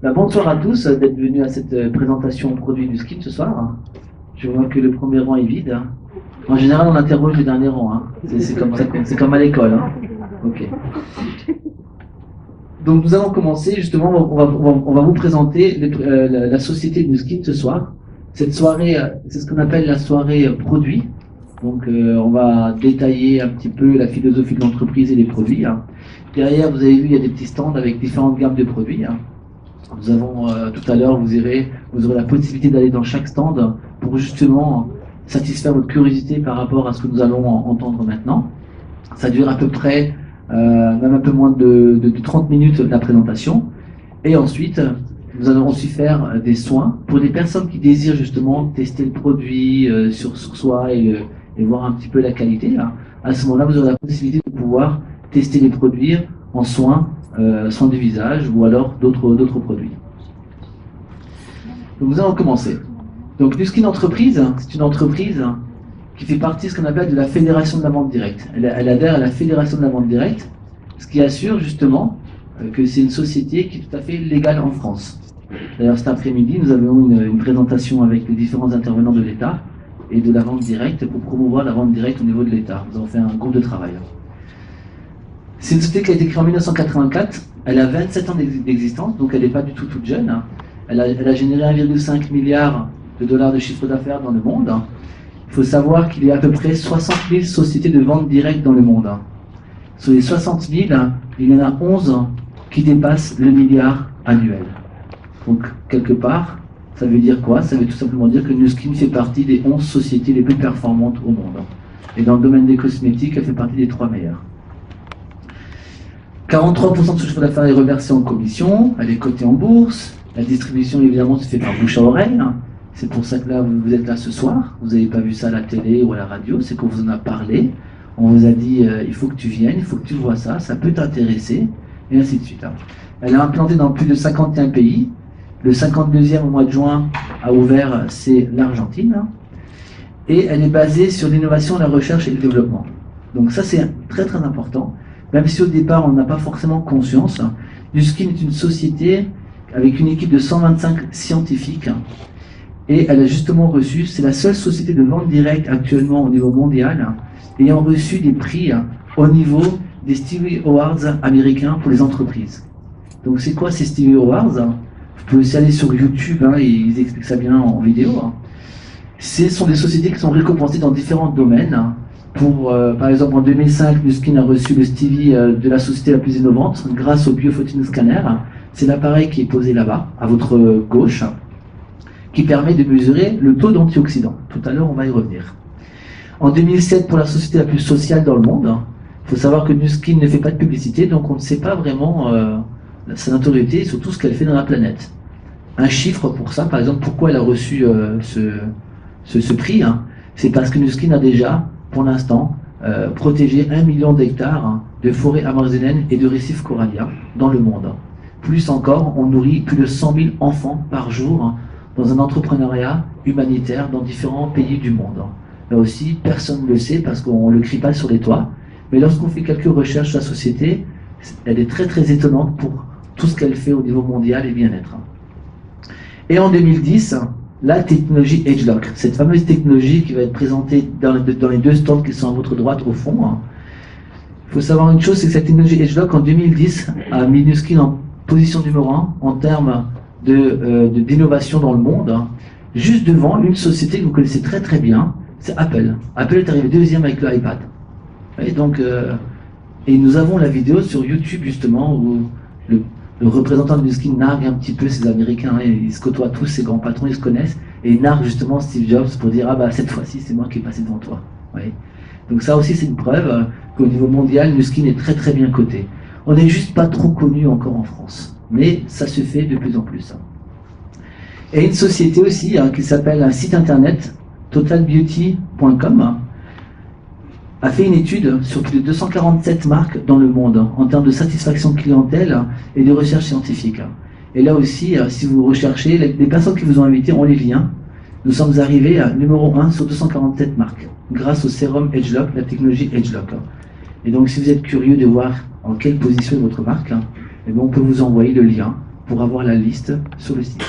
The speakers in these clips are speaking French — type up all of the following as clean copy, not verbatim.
Bonsoir à tous d'être venus à cette présentation produit du skin ce soir. Je vois que le premier rang est vide. En général, on interroge les derniers rangs. C'est comme ça, c'est comme à l'école. Ok. Donc nous allons commencer justement. On va vous présenter la société du skin ce soir. Cette soirée, c'est ce qu'on appelle la soirée produit. Donc on va détailler un petit peu la philosophie de l'entreprise et des produits. Derrière, vous avez vu, il y a des petits stands avec différentes gammes de produits. Nous avons tout à l'heure, vous aurez la possibilité d'aller dans chaque stand pour justement satisfaire votre curiosité par rapport à ce que nous allons entendre maintenant. Ça dure à peu près, même un peu moins de 30 minutes la présentation. Et ensuite, nous allons aussi faire des soins pour les personnes qui désirent justement tester le produit sur soi et voir un petit peu la qualité. À ce moment-là, vous aurez la possibilité de pouvoir tester les produits en soins. Soins du visage ou alors d'autres produits. Donc nous allons commencer. Donc Nuskin Entreprise, c'est une entreprise qui fait partie de ce qu'on appelle de la fédération de la vente directe. Elle adhère à la fédération de la vente directe, ce qui assure justement que c'est une société qui est tout à fait légale en France. D'ailleurs cet après-midi, nous avons une présentation avec les différents intervenants de l'État et de la vente directe pour promouvoir la vente directe au niveau de l'État. Nous avons fait un groupe de travail. C'est une société qui a été créée en 1984, elle a 27 ans d'existence, donc elle n'est pas du tout toute jeune. Elle a généré 1,5 milliard de dollars de chiffre d'affaires dans le monde. Il faut savoir qu'il y a à peu près 60 000 sociétés de vente directe dans le monde. Sur les 60 000, il y en a 11 qui dépassent le milliard annuel. Donc quelque part, ça veut dire quoi? Ça veut tout simplement dire que Nuskin fait partie des 11 sociétés les plus performantes au monde. Et dans le domaine des cosmétiques, elle fait partie des 3 meilleures. 43% de son chiffre d'affaires est reversé en commission, elle est cotée en bourse, la distribution évidemment se fait par bouche à oreille, c'est pour ça que là vous êtes là ce soir, vous n'avez pas vu ça à la télé ou à la radio, c'est qu'on vous en a parlé, on vous a dit il faut que tu viennes, il faut que tu vois ça, ça peut t'intéresser, et ainsi de suite. Elle est implantée dans plus de 51 pays, le 52e au mois de juin a ouvert, c'est l'Argentine, et elle est basée sur l'innovation, la recherche et le développement. Donc ça c'est très très important. Même si au départ on n'a pas forcément conscience, Nuskin est une société avec une équipe de 125 scientifiques et elle a justement reçu, c'est la seule société de vente directe actuellement au niveau mondial ayant reçu des prix au niveau des Stevie Awards américains pour les entreprises. Donc c'est quoi ces Stevie Awards? Vous pouvez aussi aller sur YouTube, et ils expliquent ça bien en vidéo. Ce sont des sociétés qui sont récompensées dans différents domaines. Par exemple, en 2005, Nuskin a reçu le Stevie de la société la plus innovante grâce au Biophoton Scanner. C'est l'appareil qui est posé là-bas, à votre gauche, qui permet de mesurer le taux d'antioxydants. Tout à l'heure, on va y revenir. En 2007, pour la société la plus sociale dans le monde, il faut savoir que Nuskin ne fait pas de publicité, donc on ne sait pas vraiment sa notoriété et surtout ce qu'elle fait dans la planète. Un chiffre pour ça, par exemple, pourquoi elle a reçu ce prix, c'est parce que Nuskin a déjà pour l'instant, protéger 1 million d'hectares de forêts amazoniennes et de récifs coralliens dans le monde. Plus encore, on nourrit plus de 100 000 enfants par jour dans un entrepreneuriat humanitaire dans différents pays du monde. Là aussi, personne ne le sait parce qu'on ne le crie pas sur les toits. Mais lorsqu'on fait quelques recherches sur la société, elle est très très étonnante pour tout ce qu'elle fait au niveau mondial et bien-être. Et en 2010, la technologie EdgeLock, cette fameuse technologie qui va être présentée dans les deux stands qui sont à votre droite au fond. Il faut savoir une chose, c'est que cette technologie EdgeLock en 2010 a mis Nuskin en position numéro 1 en termes d'innovation dans le monde, juste devant une société que vous connaissez très très bien, c'est Apple. Apple est arrivé deuxième avec le iPad. Et nous avons la vidéo sur YouTube justement où le représentant de Nuskin nargue un petit peu ces Américains, ils se côtoient tous, ces grands patrons, ils se connaissent, et il nargue justement Steve Jobs pour dire « Ah bah cette fois-ci, c'est moi qui est passé devant toi. » Donc ça aussi, c'est une preuve qu'au niveau mondial, Nuskin est très très bien coté. On n'est juste pas trop connu encore en France, mais ça se fait de plus en plus. Et une société aussi qui s'appelle un site internet, totalbeauty.com, a fait une étude sur plus de 247 marques dans le monde en termes de satisfaction clientèle et de recherche scientifique. Et là aussi, si vous recherchez, les personnes qui vous ont invité ont les liens. Nous sommes arrivés à numéro 1 sur 247 marques, grâce au sérum EdgeLock, la technologie EdgeLock. Et donc si vous êtes curieux de voir en quelle position est votre marque, on peut vous envoyer le lien pour avoir la liste sur le site.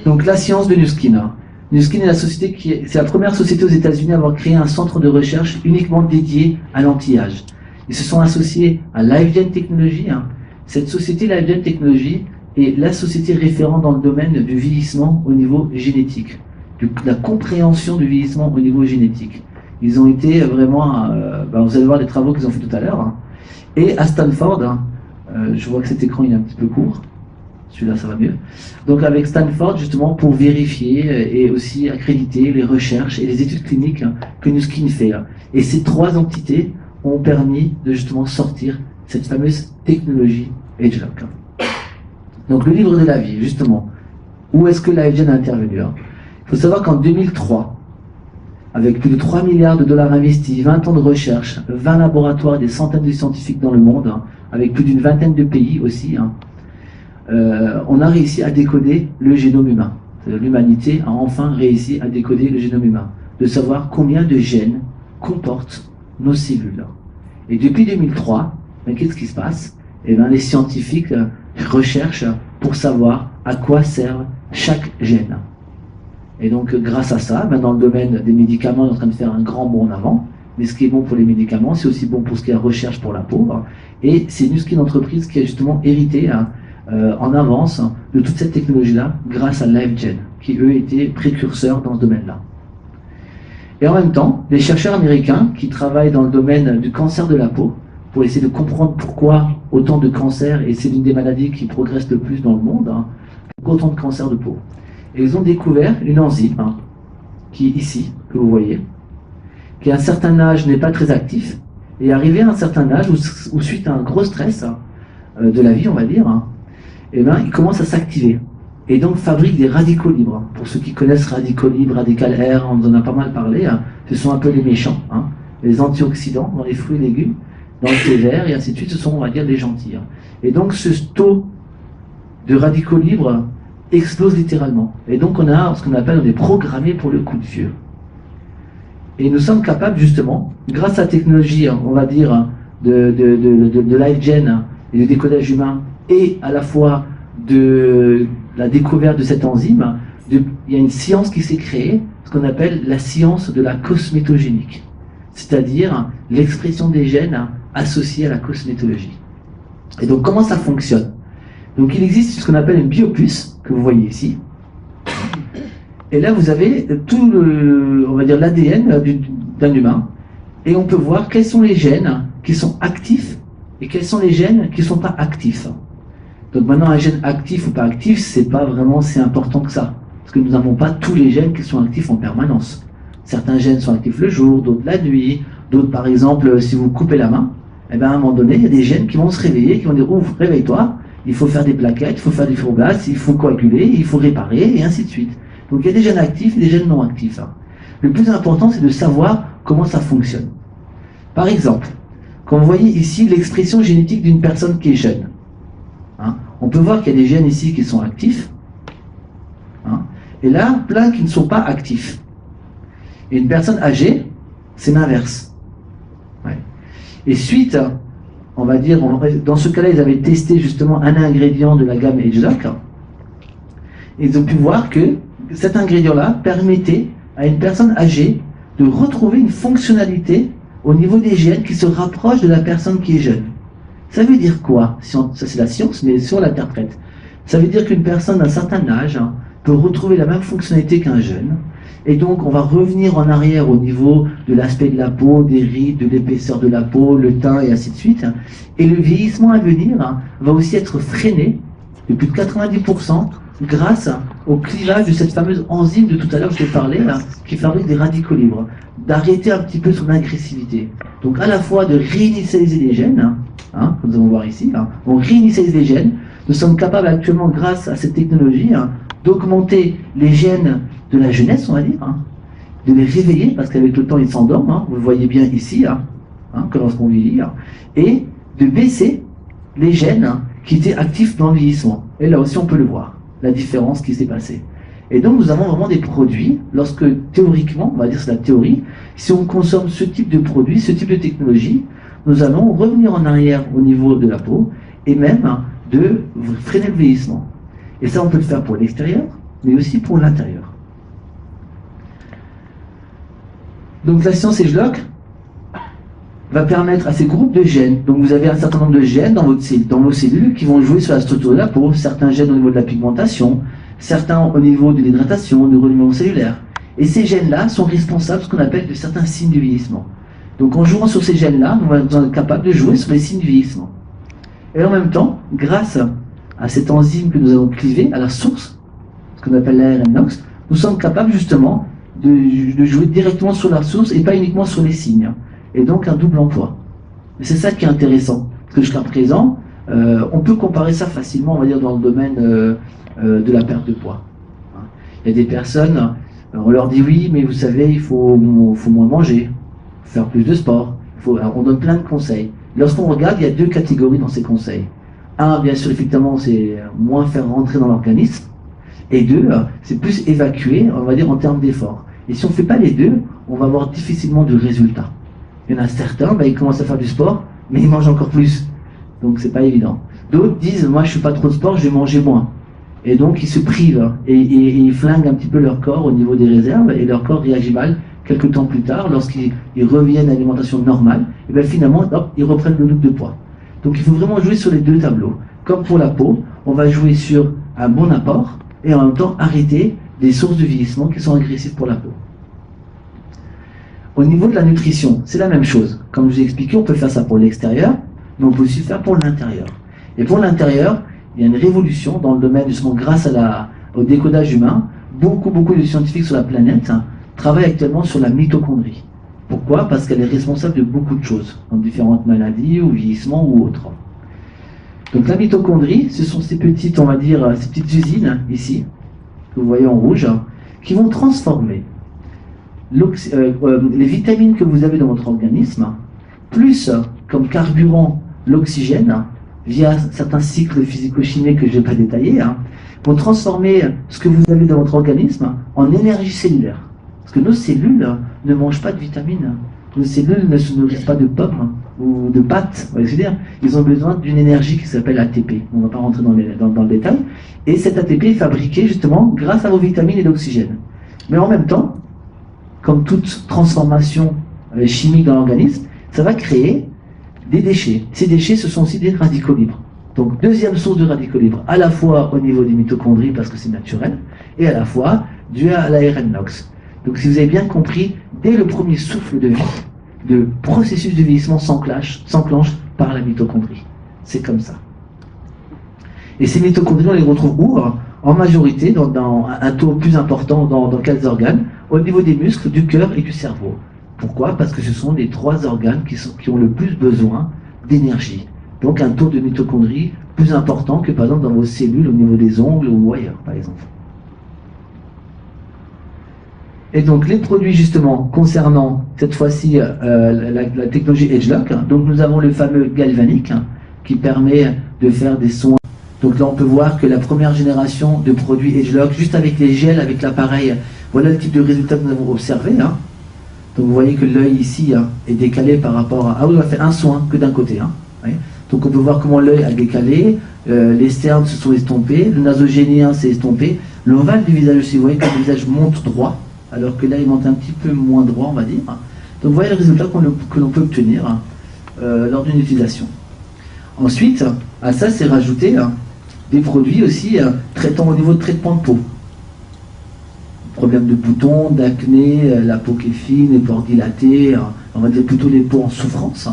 Donc la science de Nu Skin. Nu Skin est c'est la première société aux États-Unis à avoir créé un centre de recherche uniquement dédié à l'anti-âge. Ils se sont associés à LifeGen Technologies. Cette société LifeGen Technologies est la société référente dans le domaine du vieillissement au niveau génétique, de la compréhension du vieillissement au niveau génétique. Ils ont été vraiment, vous allez voir les travaux qu'ils ont fait tout à l'heure. Et à Stanford, je vois que cet écran il est un petit peu court. Celui-là, ça va mieux. Donc avec Stanford, justement, pour vérifier et aussi accréditer les recherches et les études cliniques que Nu Skin fait. Et ces trois entités ont permis de justement sortir cette fameuse technologie AgeLock. Donc le livre de la vie, justement, où est-ce que LifeGen a intervenu? Il faut savoir qu'en 2003, avec plus de 3 milliards de dollars investis, 20 ans de recherche, 20 laboratoires, des centaines de scientifiques dans le monde, avec plus d'une vingtaine de pays aussi, on a réussi à décoder le génome humain. L'humanité a enfin réussi à décoder le génome humain, de savoir combien de gènes comportent nos cellules. Et depuis 2003, qu'est-ce qui se passe? Les scientifiques recherchent pour savoir à quoi sert chaque gène. Et donc, grâce à ça, dans le domaine des médicaments, on est en train de faire un grand bond en avant. Mais ce qui est bon pour les médicaments, c'est aussi bon pour ce qui est recherche pour la peau. Et c'est Nu Skin entreprise qui a justement hérité en avance de toute cette technologie-là grâce à LifeGen, qui eux étaient précurseurs dans ce domaine-là. Et en même temps, les chercheurs américains qui travaillent dans le domaine du cancer de la peau, pour essayer de comprendre pourquoi autant de cancers, et c'est l'une des maladies qui progresse le plus dans le monde, pourquoi autant de cancers de peau. Et ils ont découvert une enzyme, qui est ici, que vous voyez, qui à un certain âge n'est pas très actif, et arrivé à un certain âge, où suite à un gros stress de la vie, on va dire, il commence à s'activer. Et donc fabrique des radicaux libres. Pour ceux qui connaissent radicaux libres, radical R, on en a pas mal parlé, ce sont un peu les méchants, les antioxydants dans les fruits et légumes, dans le thé vert, et ainsi de suite, ce sont, on va dire, des gentils. Et donc ce taux de radicaux libres explose littéralement. Et donc on a ce qu'on appelle, on est programmé pour le coup de vieux. Et nous sommes capables justement, grâce à la technologie, on va dire, de LifeGen et du décodage humain, et à la fois de la découverte de cette enzyme, il y a une science qui s'est créée, ce qu'on appelle la science de la cosmétogénique, c'est-à-dire l'expression des gènes associés à la cosmétologie. Et donc comment ça fonctionne? Donc il existe ce qu'on appelle une biopuce, que vous voyez ici. Et là vous avez tout on va dire l'ADN d'un humain, et on peut voir quels sont les gènes qui sont actifs et quels sont les gènes qui ne sont pas actifs. Donc maintenant un gène actif ou pas actif, c'est pas vraiment si important que ça, parce que nous n'avons pas tous les gènes qui sont actifs en permanence. Certains gènes sont actifs le jour, d'autres la nuit, d'autres par exemple si vous coupez la main, à un moment donné il y a des gènes qui vont se réveiller, qui vont dire ouf, réveille-toi, il faut faire des plaquettes, il faut faire des fibroblastes, il faut coaguler, il faut réparer, et ainsi de suite. Donc il y a des gènes actifs et des gènes non actifs. Le plus important, c'est de savoir comment ça fonctionne. Par exemple, quand vous voyez ici l'expression génétique d'une personne qui est jeune, on peut voir qu'il y a des gènes ici qui sont actifs, et là, plein qui ne sont pas actifs. Et une personne âgée, c'est l'inverse. Ouais. Et suite, on va dire, dans ce cas-là, ils avaient testé justement un ingrédient de la gamme AgeLock. Ils ont pu voir que cet ingrédient-là permettait à une personne âgée de retrouver une fonctionnalité au niveau des gènes qui se rapproche de la personne qui est jeune. Ça veut dire quoi? Ça c'est la science, mais si on l'interprète, ça veut dire qu'une personne d'un certain âge peut retrouver la même fonctionnalité qu'un jeune, et donc on va revenir en arrière au niveau de l'aspect de la peau, des rides, de l'épaisseur de la peau, le teint et ainsi de suite, et le vieillissement à venir va aussi être freiné de plus de 90% grâce au clivage de cette fameuse enzyme de tout à l'heure que je t'ai parlé, qui fabrique des radicaux libres, d'arrêter un petit peu son agressivité. Donc à la fois de réinitialiser les gènes, comme nous allons voir ici, on réinitialise les gènes. Nous sommes capables actuellement, grâce à cette technologie, d'augmenter les gènes de la jeunesse, on va dire, de les réveiller, parce qu'avec le temps ils s'endorment, vous le voyez bien ici, que lorsqu'on vieillit, et de baisser les gènes qui étaient actifs dans le vieillissement. Et là aussi on peut le voir, la différence qui s'est passée. Et donc nous avons vraiment des produits, lorsque théoriquement, on va dire c'est la théorie, si on consomme ce type de produit, ce type de technologie, nous allons revenir en arrière au niveau de la peau, et même de freiner le vieillissement. Et ça, on peut le faire pour l'extérieur, mais aussi pour l'intérieur. Donc la science Edgelock va permettre à ces groupes de gènes, donc vous avez un certain nombre de gènes dans vos cellules qui vont jouer sur la structure de la peau, certains gènes au niveau de la pigmentation, certains au niveau de l'hydratation, du renouvellement cellulaire. Et ces gènes-là sont responsables de ce qu'on appelle de certains signes du vieillissement. Donc en jouant sur ces gènes-là, on va être capable de jouer sur les signes du vieillissement. Et en même temps, grâce à cette enzyme que nous avons clivée, à la source, ce qu'on appelle l'ARN NOx, nous sommes capables justement de jouer directement sur la source et pas uniquement sur les signes. Et donc un double emploi. Et c'est ça qui est intéressant. Parce que jusqu'à présent, on peut comparer ça facilement, on va dire, dans le domaine de la perte de poids. Il y a des personnes, on leur dit oui, mais vous savez, il faut moins manger, faire plus de sport. Alors on donne plein de conseils. Lorsqu'on regarde, il y a deux catégories dans ces conseils. Un, bien sûr, effectivement, c'est moins faire rentrer dans l'organisme. Et deux, c'est plus évacuer, on va dire, en termes d'effort. Et si on ne fait pas les deux, on va avoir difficilement de résultats. Il y en a certains, ils commencent à faire du sport, mais ils mangent encore plus. Donc c'est pas évident. D'autres disent, moi je suis pas trop de sport, je vais manger moins. Et donc ils se privent et ils flinguent un petit peu leur corps au niveau des réserves et leur corps réagit mal quelques temps plus tard, lorsqu'ils reviennent à l'alimentation normale, et bien finalement, hop, ils reprennent le double de poids. Donc il faut vraiment jouer sur les deux tableaux. Comme pour la peau, on va jouer sur un bon apport et en même temps arrêter des sources de vieillissement qui sont agressives pour la peau. Au niveau de la nutrition, c'est la même chose. Comme je vous ai expliqué, on peut faire ça pour l'extérieur, mais on peut aussi faire pour l'intérieur. Et pour l'intérieur, il y a une révolution dans le domaine, justement, grâce au décodage humain. Beaucoup de scientifiques sur la planète travaillent actuellement sur la mitochondrie. Pourquoi? Parce qu'elle est responsable de beaucoup de choses, dans différentes maladies, ou vieillissement, ou autres. Donc la mitochondrie, ce sont ces petites, on va dire, ces petites usines, ici, que vous voyez en rouge, qui vont transformer les vitamines que vous avez dans votre organisme, plus comme carburant l'oxygène, via certains cycles physico-chimiques que je ne vais pas détailler, vont transformer ce que vous avez dans votre organisme en énergie cellulaire. Parce que nos cellules ne mangent pas de vitamines. Nos cellules ne se nourrissent pas de pommes ou de pâtes. Vous voyez, ils ont besoin d'une énergie qui s'appelle ATP. On ne va pas rentrer dans le détail. Et cet ATP est fabriqué justement grâce à vos vitamines et l'oxygène. Mais en même temps, comme toute transformation chimique dans l'organisme, ça va créer des déchets. Ces déchets, ce sont aussi des radicaux libres. Donc, deuxième source de radicaux libres, à la fois au niveau des mitochondries, parce que c'est naturel, et à la fois dû à l'ARN NOx. Donc, si vous avez bien compris, dès le premier souffle de vie, le processus de vieillissement s'enclenche par la mitochondrie. C'est comme ça. Et ces mitochondries, on les retrouve où? En majorité, dans un taux plus important dans quels organes? Au niveau des muscles, du cœur et du cerveau. Pourquoi? Parce que ce sont les trois organes qui ont le plus besoin d'énergie. Donc un taux de mitochondrie plus important que par exemple dans vos cellules au niveau des ongles ou ailleurs, par exemple. Et donc les produits justement concernant cette fois-ci la technologie Edgelock, donc nous avons le fameux galvanique qui permet de faire des soins. Donc là on peut voir que la première génération de produits Edgelock, juste avec les gels, avec l'appareil, voilà le type de résultat que nous avons observé. Donc vous voyez que l'œil ici est décalé par rapport à... Ah oui, on a fait un soin que d'un côté. Donc on peut voir comment l'œil a décalé, les cernes se sont estompées, le nasogénien s'est estompé, l'ovale du visage aussi, vous voyez que le visage monte droit, alors que là il monte un petit peu moins droit, on va dire. Donc vous voyez le résultat que l'on peut obtenir lors d'une utilisation. Ensuite, à ça c'est rajouté des produits aussi traitant au niveau de traitement de peau. Problème de boutons, d'acné, la peau qui est fine, les pores dilatés, on va dire plutôt les peaux en souffrance.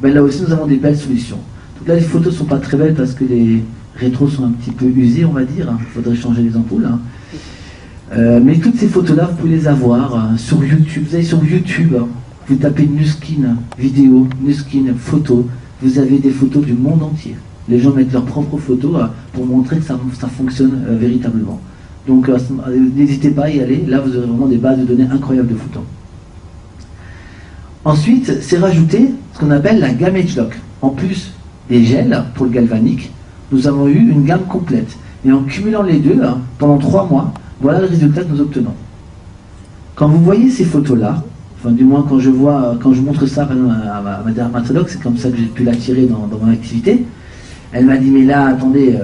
Ben là aussi nous avons des belles solutions. Donc là les photos ne sont pas très belles parce que les rétros sont un petit peu usés, on va dire. Il faudrait changer les ampoules. Mais toutes ces photos-là, vous pouvez les avoir sur YouTube. Vous allez sur YouTube, vous tapez Nuskin vidéo, Nuskin photo. Vous avez des photos du monde entier. Les gens mettent leurs propres photos pour montrer que ça fonctionne véritablement. Donc n'hésitez pas à y aller, là vous aurez vraiment des bases de données incroyables de photos. Ensuite, c'est rajouté ce qu'on appelle la gamme Edgelock. En plus des gels pour le galvanique, nous avons eu une gamme complète. Et en cumulant les deux, pendant 3 mois, voilà le résultat que nous obtenons. Quand vous voyez ces photos-là, enfin du moins quand je montre ça à ma dermatologue, c'est comme ça que j'ai pu l'attirer dans mon activité, Elle m'a dit, mais là, attendez,